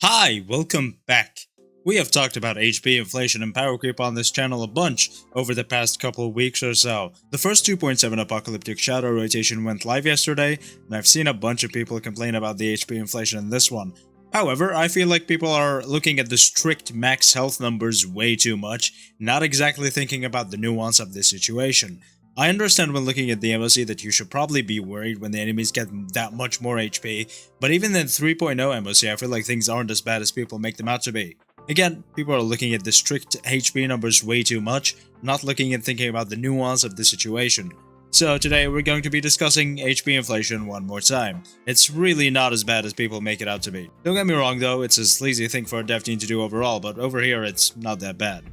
Hi, welcome back. We have talked about HP inflation and power creep on this channel a bunch over the past couple of weeks or so. The first 2.7 Apocalyptic Shadow rotation went live yesterday, and I've seen a bunch of people complain about the HP inflation in this one. However, I feel like people are looking at the strict max health numbers way too much, not exactly thinking about the nuance of the situation. I understand when looking at the MOC that you should probably be worried when the enemies get that much more HP, but even in 3.0 MOC I feel like things aren't as bad as people make them out to be. Again, people are looking at the strict HP numbers way too much, not looking and thinking about the nuance of the situation. So today we're going to be discussing HP inflation one more time. It's really not as bad as people make it out to be. Don't get me wrong though, it's a sleazy thing for a dev team to do overall, but over here it's not that bad.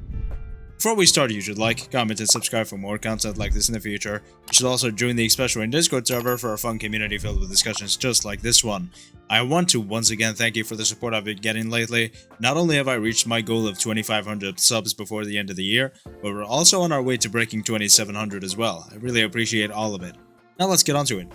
Before we start, you should like, comment, and subscribe for more content like this in the future. You should also join the Express Rain Discord server for a fun community filled with discussions just like this one. I want to once again thank you for the support I've been getting lately. Not only have I reached my goal of 2,500 subs before the end of the year, but we're also on our way to breaking 2,700 as well. I really appreciate all of it. Now let's get onto it.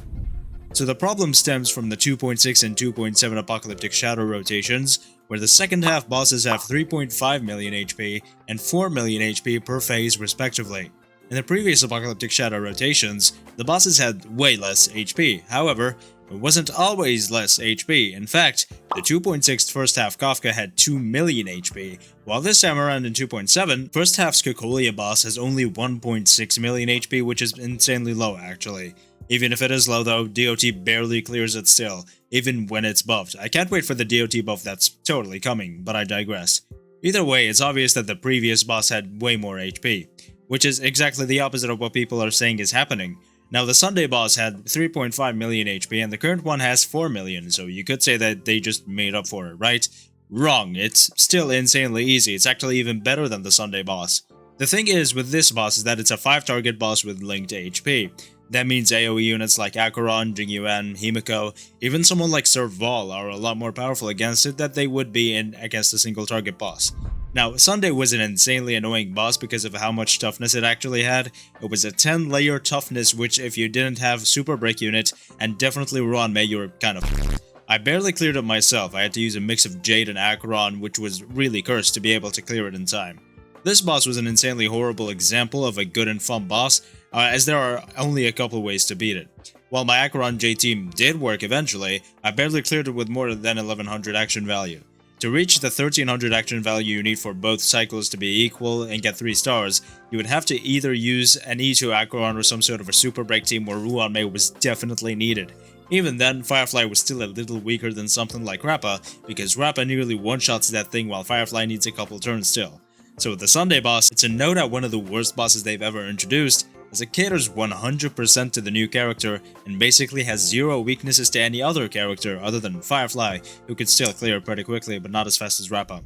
So the problem stems from the 2.6 and 2.7 Apocalyptic Shadow rotations, where the second half bosses have 3.5 million HP and 4 million HP per phase respectively. In the previous Apocalyptic Shadow rotations, the bosses had way less HP, however, it wasn't always less HP. In fact, the 2.6 first half Kafka had 2 million HP, while this time around in 2.7, first half Skokolia boss has only 1.6 million HP, which is insanely low actually. Even if it is low though, DOT barely clears it still, even when it's buffed. I can't wait for the DOT buff that's totally coming, but I digress. Either way, it's obvious that the previous boss had way more HP, which is exactly the opposite of what people are saying is happening. Now the Sunday boss had 3.5 million HP and the current one has 4 million, so you could say that they just made up for it, right? Wrong, it's still insanely easy, it's actually even better than the Sunday boss. The thing is with this boss is that it's a 5 target boss with linked HP. That means AoE units like Acheron, Jingyuan, Himiko, even someone like Serval are a lot more powerful against it than they would be against a single target boss. Now, Sunday was an insanely annoying boss because of how much toughness it actually had. It was a 10-layer toughness which if you didn't have Super Break unit and definitely Ruan Mei, you were kind of I barely cleared it myself. I had to use a mix of Jade and Acheron, which was really cursed to be able to clear it in time. This boss was an insanely horrible example of a good and fun boss, as there are only a couple ways to beat it. While my Acheron J team did work eventually, I barely cleared it with more than 1100 action value. To reach the 1300 action value you need for both cycles to be equal and get 3 stars, you would have to either use an E2 Acheron or some sort of a super break team where Ruan Mei was definitely needed. Even then, Firefly was still a little weaker than something like Rappa, because Rappa nearly one-shots that thing while Firefly needs a couple turns still. So with the Sunday boss, it's a note at one of the worst bosses they've ever introduced, as it caters 100% to the new character and basically has zero weaknesses to any other character other than Firefly, who could still clear pretty quickly but not as fast as Rappa.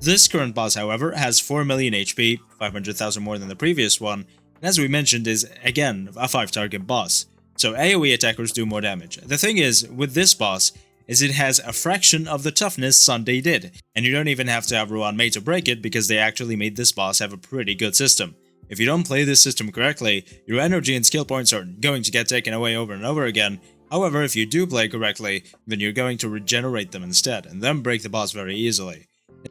This current boss, however, has 4 million HP, 500,000 more than the previous one, and as we mentioned is, again, a 5-target boss, so AoE attackers do more damage. The thing is, with this boss, is it has a fraction of the toughness Sunday did, and you don't even have to have Ruan Mei to break it because they actually made this boss have a pretty good system. If you don't play this system correctly, your energy and skill points are going to get taken away over and over again. However, if you do play correctly, then you're going to regenerate them instead, and then break the boss very easily.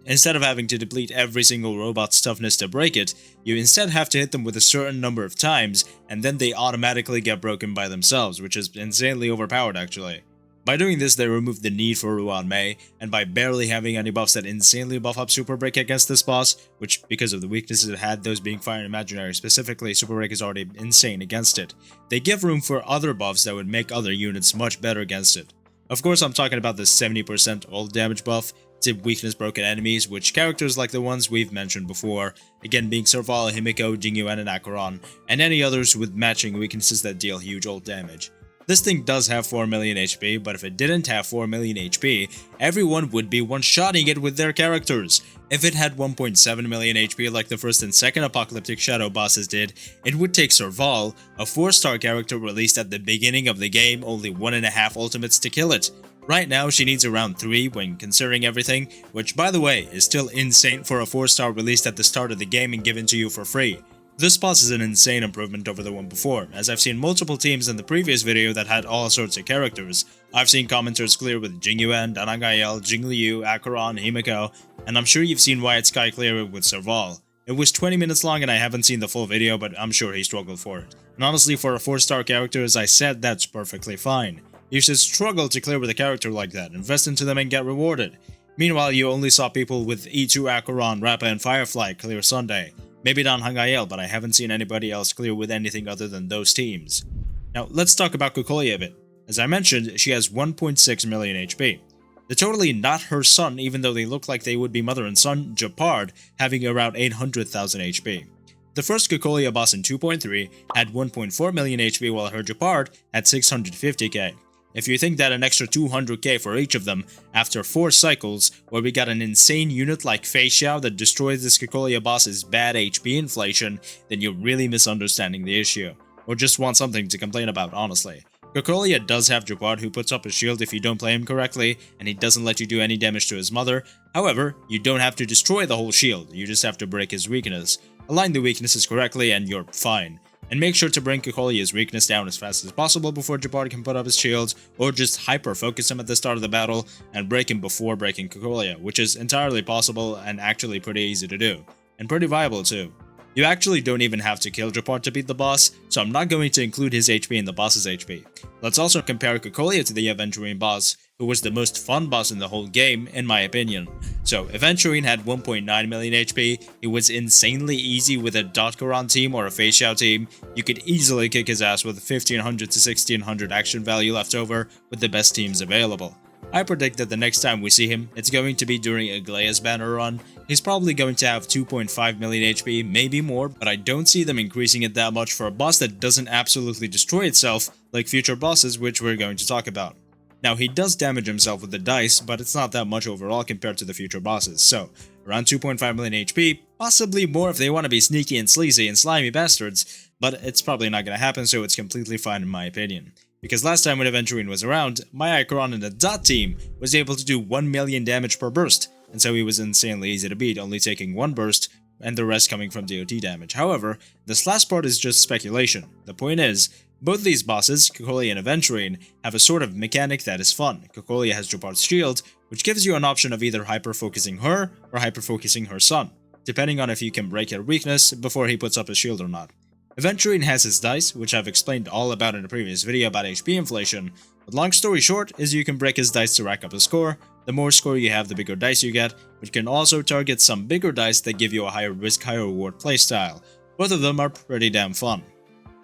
Instead of having to deplete every single robot's toughness to break it, you instead have to hit them with a certain number of times, and then they automatically get broken by themselves, which is insanely overpowered actually. By doing this, they remove the need for Ruan Mei, and by barely having any buffs that insanely buff up Super Break against this boss, which because of the weaknesses it had, those being Fire and Imaginary specifically, Super Break is already insane against it, they give room for other buffs that would make other units much better against it. Of course, I'm talking about the 70% old damage buff to weakness broken enemies, which characters like the ones we've mentioned before, again being Serval, Himiko, Jingyuan, and Acheron, and any others with matching weaknesses that deal huge old damage. This thing does have 4 million HP, but if it didn't have 4 million HP, everyone would be one-shotting it with their characters. If it had 1.7 million HP like the first and second Apocalyptic Shadow bosses did, it would take Serval, a 4-star character released at the beginning of the game, only 1.5 ultimates to kill it. Right now, she needs around 3 when considering everything, which by the way, is still insane for a 4-star released at the start of the game and given to you for free. This boss is an insane improvement over the one before, as I've seen multiple teams in the previous video that had all sorts of characters. I've seen commenters clear with Jingyuan, Danangael, Jingliu, Acheron, Himiko, and I'm sure you've seen Wyatt Sky clear it with Serval. It was 20 minutes long and I haven't seen the full video, but I'm sure he struggled for it. And honestly, for a 4-star character, as I said, that's perfectly fine. You should struggle to clear with a character like that, invest into them and get rewarded. Meanwhile, you only saw people with E2 Acheron, Rappa, and Firefly clear Sunday. Maybe not Honkai, but I haven't seen anybody else clear with anything other than those teams. Now, let's talk about Kokolia a bit. As I mentioned, she has 1.6 million HP. They're totally not her son, even though they look like they would be mother and son, Japard, having around 800,000 HP. The first Kokolia boss in 2.3 had 1.4 million HP while her Japard had 650k. If you think that an extra 200k for each of them after 4 cycles, where we got an insane unit like Fei Xiao that destroys this Kokolia boss's bad HP inflation, then you're really misunderstanding the issue. Or just want something to complain about, honestly. Kokolia does have Japard who puts up a shield if you don't play him correctly, and he doesn't let you do any damage to his mother. However, you don't have to destroy the whole shield, you just have to break his weakness. Align the weaknesses correctly and you're fine. And make sure to bring Kokolia's weakness down as fast as possible before Japard can put up his shields, or just hyper-focus him at the start of the battle and break him before breaking Kokolia, which is entirely possible and actually pretty easy to do. And pretty viable too. You actually don't even have to kill Japard to beat the boss, so I'm not going to include his HP in the boss's HP. Let's also compare Kokolia to the Aventurine boss, who was the most fun boss in the whole game, in my opinion. So, Aventurine had 1.9 million HP, it was insanely easy with a Dotkaran team or a Fei Xiao team. You could easily kick his ass with 1500 to 1600 action value left over with the best teams available. I predict that the next time we see him, it's going to be during Aglaea's banner run. He's probably going to have 2.5 million HP, maybe more, but I don't see them increasing it that much for a boss that doesn't absolutely destroy itself like future bosses, which we're going to talk about. Now, he does damage himself with the dice, but it's not that much overall compared to the future bosses, so around 2.5 million HP, possibly more if they want to be sneaky and sleazy and slimy bastards, but it's probably not going to happen, so it's completely fine in my opinion. Because last time when Aventurine was around, my Acheron in the Dot team was able to do 1 million damage per burst, and so he was insanely easy to beat, only taking 1 burst, and the rest coming from DOT damage. However, this last part is just speculation. The point is, both these bosses, Kokolia and Aventurine, have a sort of mechanic that is fun. Kokolia has Japard's shield, which gives you an option of either hyper-focusing her or hyper-focusing her son, depending on if you can break her weakness before he puts up his shield or not. Aventurine has his dice, which I've explained all about in a previous video about HP inflation, but long story short is you can break his dice to rack up his score. The more score you have, the bigger dice you get, which can also target some bigger dice that give you a higher risk, higher reward playstyle. Both of them are pretty damn fun.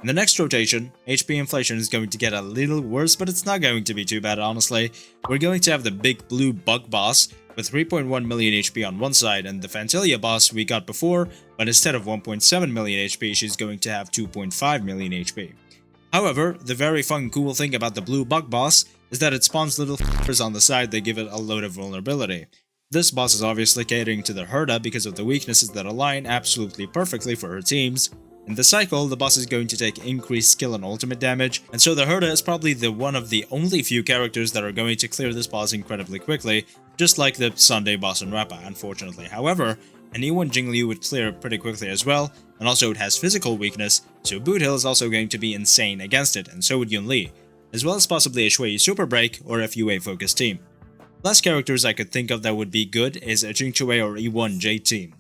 In the next rotation, HP inflation is going to get a little worse, but it's not going to be too bad honestly. We're going to have the big blue bug boss with 3.1 million HP on one side and the Fantilia boss we got before, but instead of 1.7 million HP, she's going to have 2.5 million HP. However, the very fun cool thing about the blue bug boss is that it spawns little f***ers on the side that give it a load of vulnerability. This boss is obviously catering to the Herda because of the weaknesses that align absolutely perfectly for her teams. In the cycle, the boss is going to take increased skill and ultimate damage, and so the Herda is probably one of the only few characters that are going to clear this boss incredibly quickly, just like the Sunday boss in Rappa, unfortunately. However, anyone Jingliu would clear pretty quickly as well, and also it has physical weakness, so Boot Hill is also going to be insane against it, and so would Yun Li, as well as possibly a Shui Super Break or a FUA focused team. Last characters I could think of that would be good is a Jingchui or E1 J team.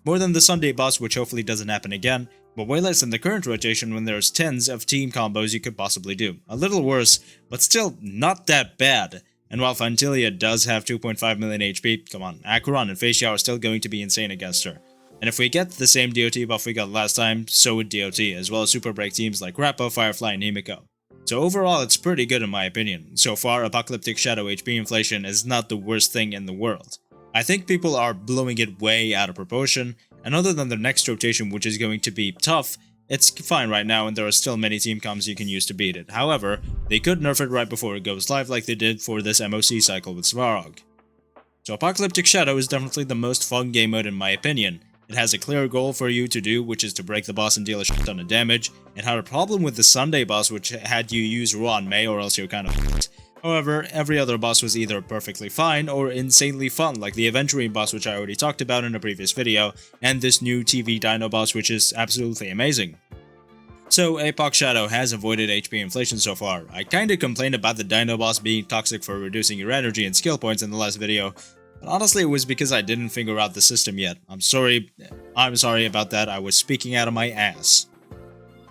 More than the Sunday boss, which hopefully doesn't happen again, but way less in the current rotation when there's tens of team combos you could possibly do. A little worse, but still not that bad. And while Fantilia does have 2.5 million HP, come on, Acheron and Fei Xiao are still going to be insane against her. And if we get the same DOT buff we got last time, so would DOT, as well as Super Break teams like Rappa, Firefly, and Himiko. So overall, it's pretty good in my opinion. So far, Apocalyptic Shadow HP inflation is not the worst thing in the world. I think people are blowing it way out of proportion, and other than the next rotation, which is going to be tough, it's fine right now and there are still many team comps you can use to beat it. However, they could nerf it right before it goes live like they did for this MOC cycle with Svarog. So Apocalyptic Shadow is definitely the most fun game mode in my opinion. It has a clear goal for you to do, which is to break the boss and deal a shit ton of damage. It had a problem with the Sunday boss, which had you use Raw and Mei or else you're kind of f***ed. However, every other boss was either perfectly fine or insanely fun, like the Aventurine boss, which I already talked about in a previous video, and this new TV Dino boss, which is absolutely amazing. So, Apoc Shadow has avoided HP inflation so far. I kinda complained about the Dino boss being toxic for reducing your energy and skill points in the last video, but honestly it was because I didn't figure out the system yet. I'm sorry about that, I was speaking out of my ass.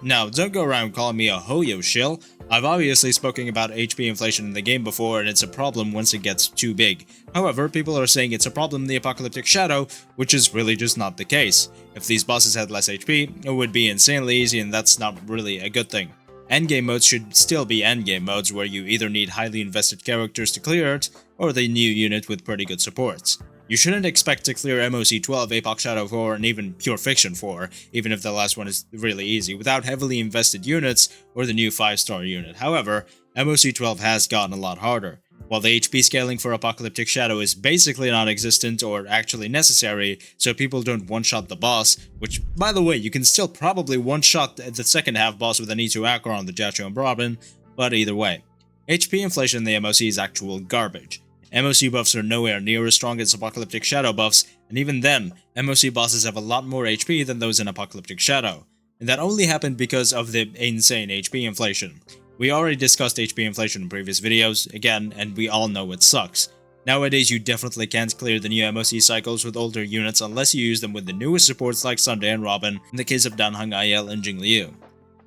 Now, don't go around calling me a Hoyo shill. I've obviously spoken about HP inflation in the game before, and it's a problem once it gets too big. However, people are saying it's a problem in the Apocalyptic Shadow, which is really just not the case. If these bosses had less HP, it would be insanely easy, and that's not really a good thing. Endgame modes should still be endgame modes where you either need highly invested characters to clear it, or the new unit with pretty good supports. You shouldn't expect to clear MOC 12, Apoc Shadow 4, and even Pure Fiction 4, even if the last one is really easy, without heavily invested units or the new 5-star unit. However, MOC 12 has gotten a lot harder. While the HP scaling for Apocalyptic Shadow is basically non-existent or actually necessary, so people don't one-shot the boss, which, by the way, you can still probably one-shot the second half boss with an E2 Acro on the Jacho and Brabin, but either way. HP inflation in the MOC is actual garbage. MOC buffs are nowhere near as strong as Apocalyptic Shadow buffs, and even then, MOC bosses have a lot more HP than those in Apocalyptic Shadow. And that only happened because of the insane HP inflation. We already discussed HP inflation in previous videos, again, and we all know it sucks. Nowadays, you definitely can't clear the new MOC cycles with older units unless you use them with the newest supports like Sunday and Robin, in the case of Dan Heng Il and Jing Liu.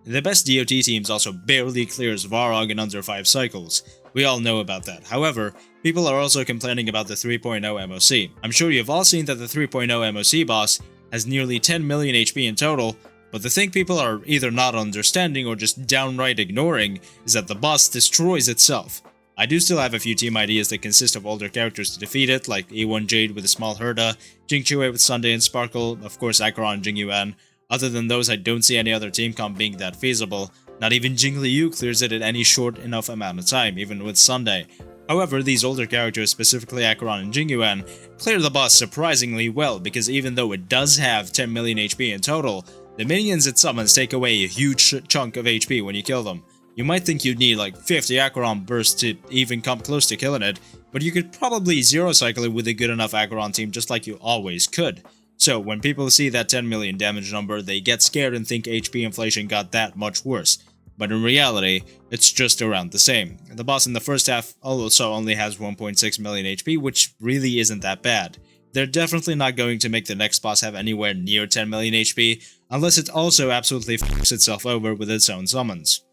The best DOT teams also barely clears Varog in under 5 cycles. We all know about that. However, people are also complaining about the 3.0 MOC. I'm sure you've all seen that the 3.0 MOC boss has nearly 10 million HP in total, but the thing people are either not understanding or just downright ignoring is that the boss destroys itself. I do still have a few team ideas that consist of older characters to defeat it, like E1 Jade with a small Herda, Jing Chue with Sunday and Sparkle, of course Acheron and Jing Yuan. Other than those, I don't see any other team comp being that feasible. Not even Jing Liu clears it at any short enough amount of time, even with Sunday. However, these older characters, specifically Acheron and Jing Yuan, clear the boss surprisingly well, because even though it does have 10 million HP in total, the minions it summons take away a huge chunk of HP when you kill them. You might think you'd need like 50 Acheron bursts to even come close to killing it, but you could probably zero cycle it with a good enough Acheron team just like you always could. So when people see that 10 million damage number, they get scared and think HP inflation got that much worse. But in reality, it's just around the same. The boss in the first half also only has 1.6 million HP, which really isn't that bad. They're definitely not going to make the next boss have anywhere near 10 million HP, unless it also absolutely fucks itself over with its own summons.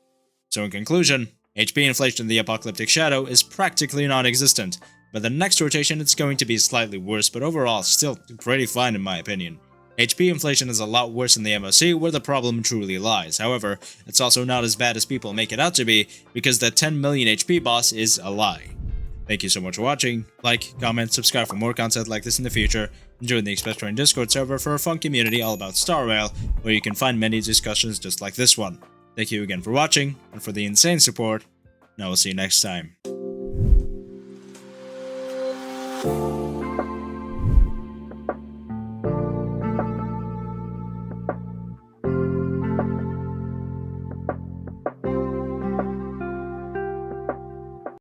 So in conclusion, HP inflation in the Apocalyptic Shadow is practically non-existent. But the next rotation it's going to be slightly worse, but overall still pretty fine in my opinion. HP inflation is a lot worse in the MOC, where the problem truly lies. However, it's also not as bad as people make it out to be, because the 10 million HP boss is a lie. Thank you so much for watching. Like, comment, subscribe for more content like this in the future, and join the Express Train Discord server for a fun community all about Star Rail, where you can find many discussions just like this one. Thank you again for watching, and for the insane support, and I will see you next time.